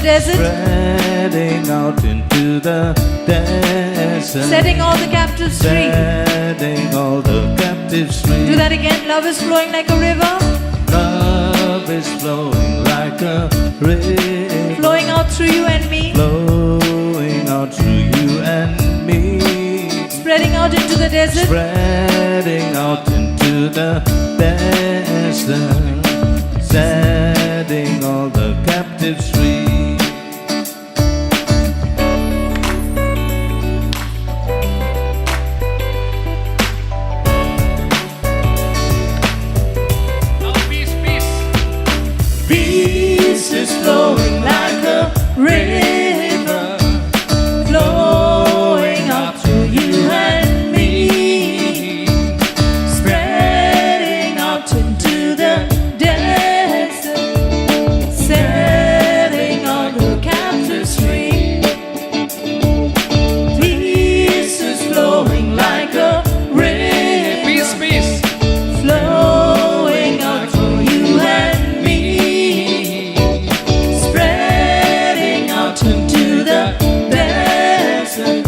the desert, spreading out into the desert, setting all the captives free. setting all the captives free. Do that again. Love is flowing like a river, Love is flowing like a river, flowing out through you and me, flowing out through you and me, spreading out into the desert, spreading out into the desert, setting all the captives free. Now peace, peace. Peace is flowing like a river, flowing out through you and me, spreading out into the desert, setting all the captives free. Peace is flowing like a river, Peace, peace. flowing out through you and me, spreading out into the desert,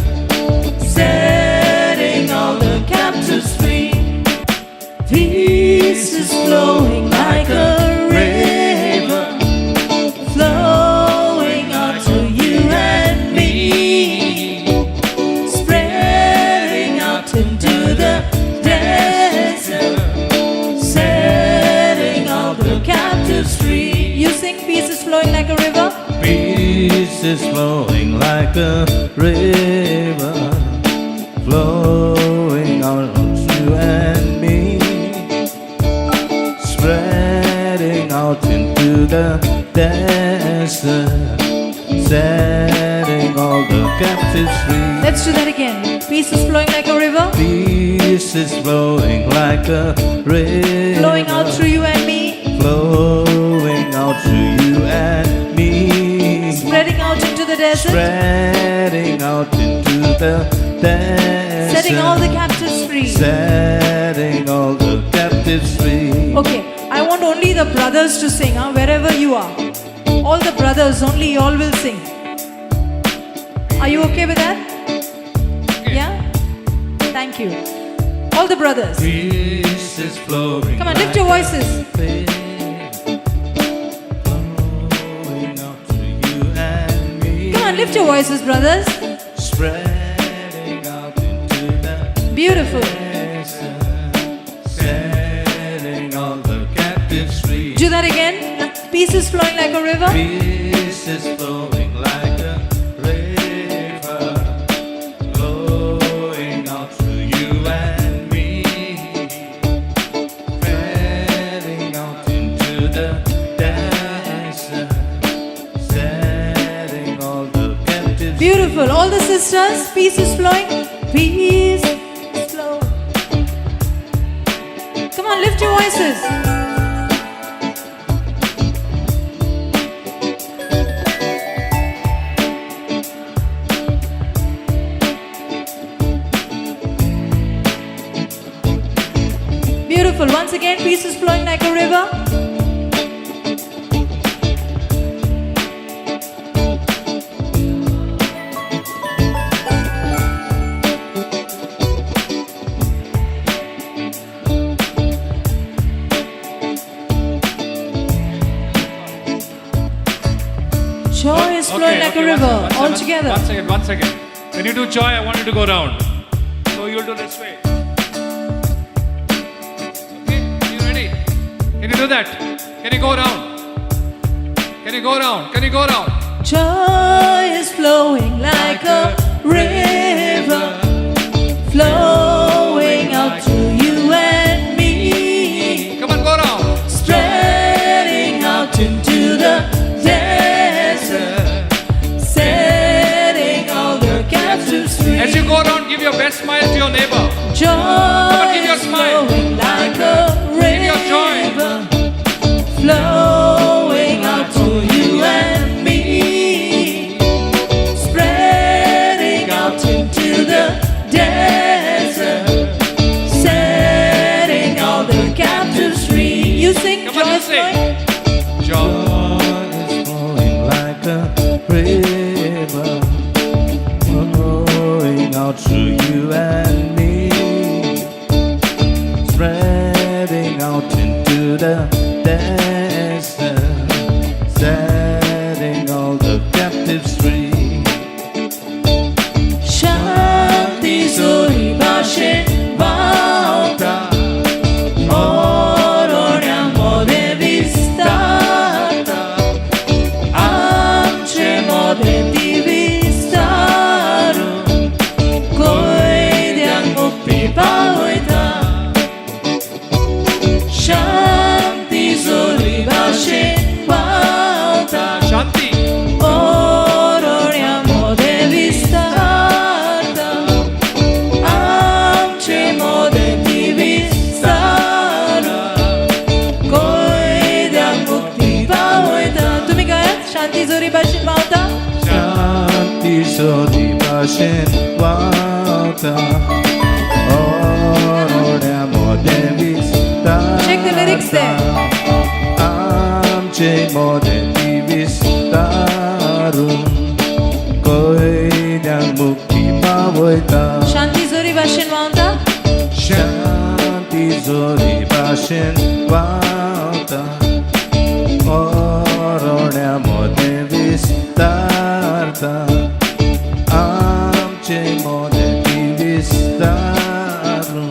setting all the captives free. Peace is flowing like a river, flowing out to you and me, spreading out into the desert, setting all the captives free. you sing. Peace is flowing like a river, Peace is flowing like a river, flowing out to you and me, spreading out into the desert, setting all the captives free. let's do that again. Peace is flowing like a river, Peace is flowing like a river, flowing out through you and me, flowing out to you and me, spreading out into the desert, spreading out into the desert, setting all the captives free. setting all the captives free. Okay, I want only the brothers to sing, wherever you are. All the brothers, only you all will sing. Are you okay with that? Yeah? Thank you. All the brothers. Peace is flowing. Come on, lift your voices. Flowing out to you and me. Come on, lift your voices, brothers. Spreading out into the Beautiful. desert, setting all the captives free. Do that again. Peace is flowing like a river, Peace is flowing like a river, flowing out to you and me, spreading out into the desert, setting all the captives. beautiful. All the sisters, peace is flowing. Peace is flowing. Come on, lift your voices. Beautiful. Once again, peace is flowing like a river. Joy is flowing like a river. All together. One second. When you do joy, I want you to go down. So you'll do this way. Okay, are you ready? Can you do that? Can you go down? Can you go down? Can you go down? Joy is flowing like a river, flowing out to you and me, Come on, go down. spreading out into the desert, setting all the captives free. As you go down, give your best smile to your neighbor. Joy give your is smile. flowing like a Give your joy. river, flowing out to you and me, spreading out into the desert, setting all the captives free. You sing, Come on, joy you is sing. flowing. Joy. Joy is flowing like a the desert, setting all the captives free. Shanti Zori Bashe Vauta Oroniamo Devi Stata Amche Mode Divi Staru Koidian Mukti Pavoita Shanti Zori Bashe Vauta Shanti. Oroniamo Devi Stata Amche Mode Divi Staru Koidian Mukti Pavoita Tumi gayat Shanti Zori Bashe Vauta Shanti Zori Bashen Vauta Oroniamo Devi Stata. Check the lyrics there. Amche Mode Divi Starum Koidyang Mukti Pavoita. Shanti Zori Bashe Vauta Shanti Zori Bashen Vauta Oroniamo Devi Stata Amche Mode Divi Starum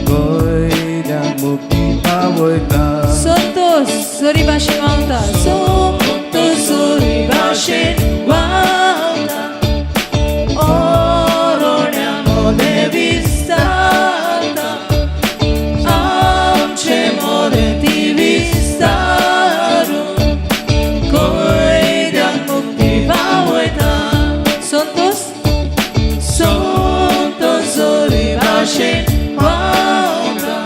Koidyang Mukti Pavoita. Santos Zori Bashe Vauta Santos Zori Bashe Vauta Oroniamo Devi Stata Amche Mode Divi Staru Koidian Mukti Pavoita Santos Santos Zori Bashe Vauta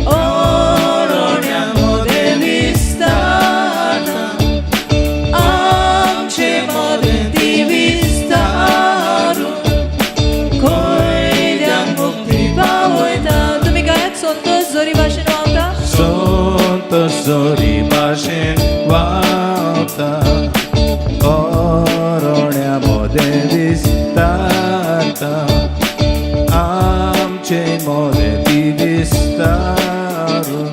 Oroniamo Devi Stata Amche Mode Divi Staru Koidian Mukti Pavoita Tumi gayat Santos Zori Bashe Vauta Santos Zori Bashen Vauta Oroniamo Devi Stata Amche Mode Divi Starum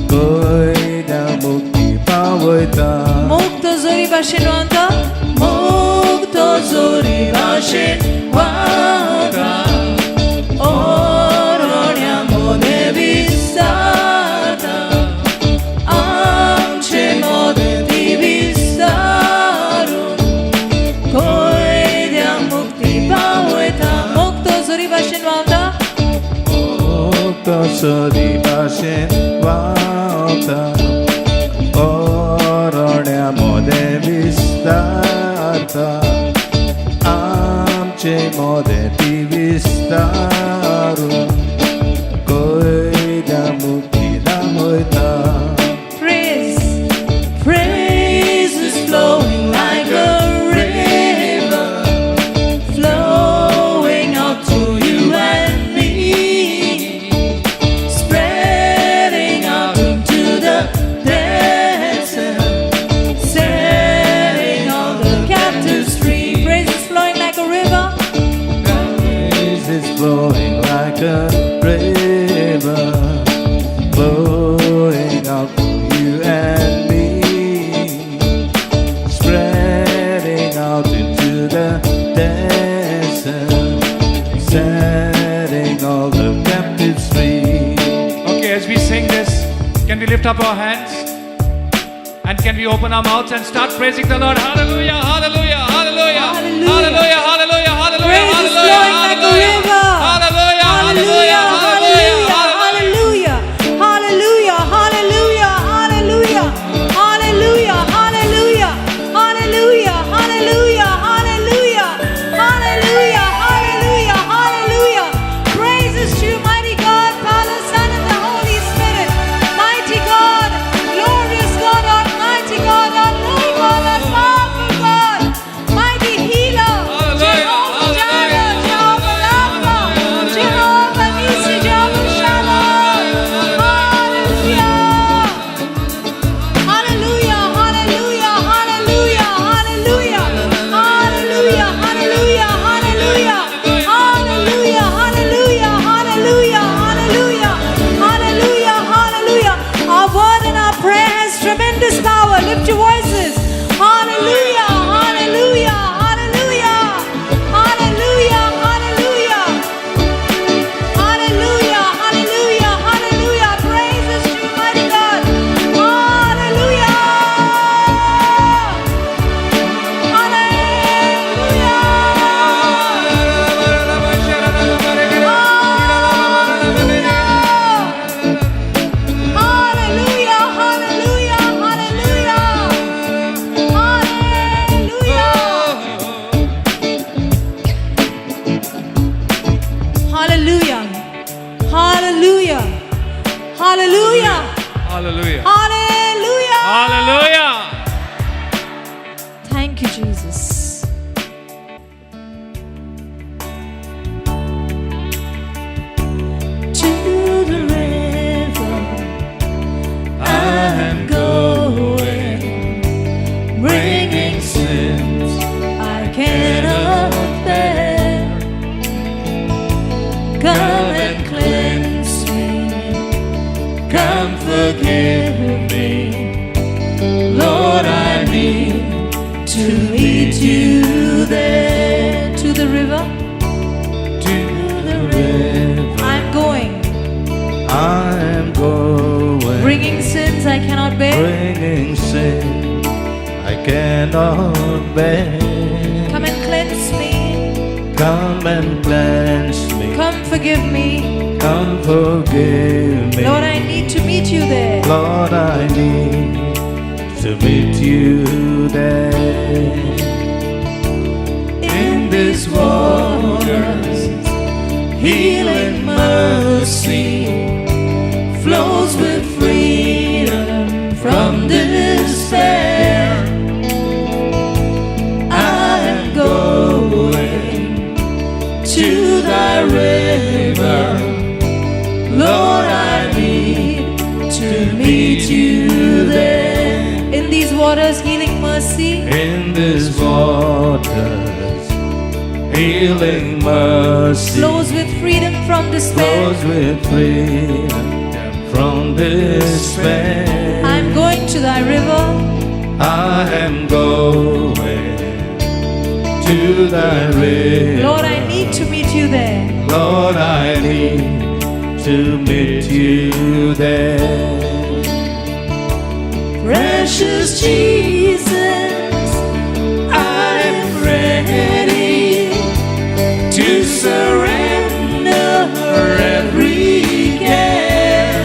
Koidyang Mukti Pavoita. Mukto Zori Bashe Vauta Mukto Zori Bashe Vauta Oroniamo Devi Stata Amche Mode Divi Staru Koidian Mukti Pavoita Mukto Zori Bashe Vauta Mukto Zori Bashen Vauta Oroniamo Devi Stata Amche Mode Divi Starum Koidyang Mukti Pavoita. Praise, praise is flowing like a river, flowing out to you and me, spreading out into the desert, setting all the captives free. Praise is flowing like a river. Praise is flowing like a river, flowing out to you and me, spreading out into the desert, setting all the captives free. Okay, as we sing this, can we lift up our hands? And can we open our mouths and start praising the Lord? Hallelujah, hallelujah, hallelujah, Hallelujah. hallelujah, hallelujah, hallelujah, Praise is hallelujah, flowing like a hallelujah, river. hallelujah, Hallelujah, hallelujah, hallelujah, hallelujah, hallelujah, hallelujah, hallelujah, hallelujah, hallelujah, hallelujah, hallelujah, hallelujah, hallelujah, hallelujah. Praises to you, mighty God, Father, Son, and the Holy Spirit. Mighty God, glorious God, Almighty God, Almighty God, powerful God, mighty healer, Hallelujah, Jehovah His power. Lift your voices. Hallelujah, hallelujah, hallelujah, hallelujah, hallelujah, hallelujah, hallelujah, hallelujah. Praises to you, mighty God. Hallelujah, hallelujah, hallelujah, hallelujah, hallelujah, hallelujah, hallelujah, Hallelujah. hallelujah. Hallelujah. Thank you, Jesus. To the river I am going, bringing sins I cannot bear. Come and cleanse me. Come forgive me. Lord, I need To meet you there. To the river to the river. I'm going, I am going, bringing sins I cannot bear. bringing sin I cannot bear. Come and cleanse me. Come and cleanse me. Come forgive me. Come forgive me. Lord, I need to meet you there. Lord, I need to meet you there. In this waters, healing mercy flows with freedom from despair. I am going to thy river. Lord, I need to meet you there. In these waters, healing mercy In this waters, healing mercy flows with freedom from despair. flows with freedom from despair. I'm going to thy river. I am going to thy river. Lord, I need to meet you there. Lord, I need to meet you there. Precious Jesus, I am ready to surrender every care.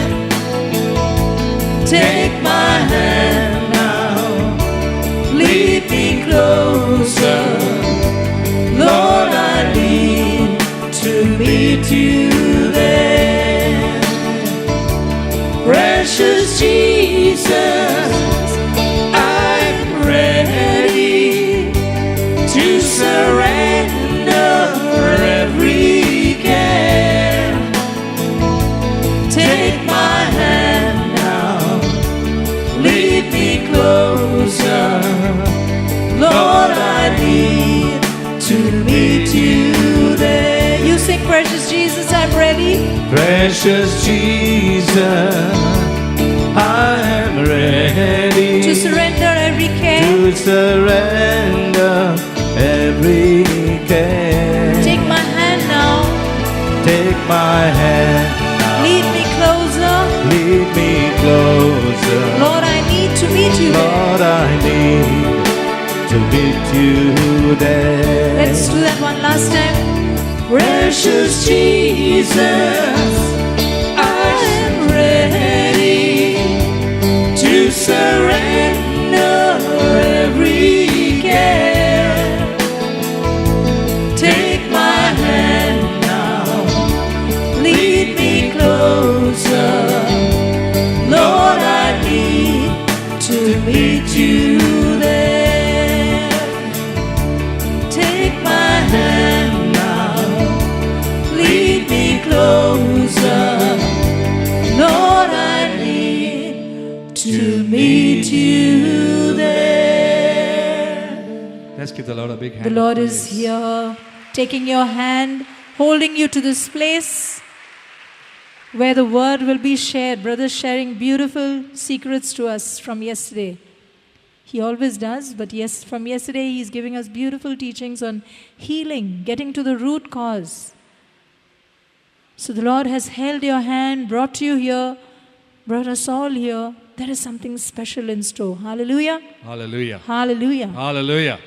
Take my hand now, lead me closer. Lord, I need to meet you there. Precious Jesus, I'm ready to surrender every care. Take my hand now, lead me closer. Lord, I need to meet you there. You sing, precious Jesus, I'm ready. Precious Jesus, I am ready To surrender every care. to surrender every care. Take my hand now. Take my hand now, Lead me closer. lead me closer. Lord, I need to meet you there. Lord, I need to meet you there. Let's do that one last time. Precious Jesus, I am ready to surrender every care. Take my hand now, lead me closer. Lord, I need to meet you there. Take my hand now, lead me closer. Lord, I need to meet you there. Let's give the Lord a big hand. The of Lord is praise. here, taking your hand, holding you to this place. where the word will be shared. Brothers sharing beautiful secrets to us from yesterday. He always does, but yes, from yesterday he's giving us beautiful teachings on healing, getting to the root cause. So the Lord has held your hand, brought you here, brought us all here. There is something special in store. Hallelujah. Hallelujah. Hallelujah. Hallelujah.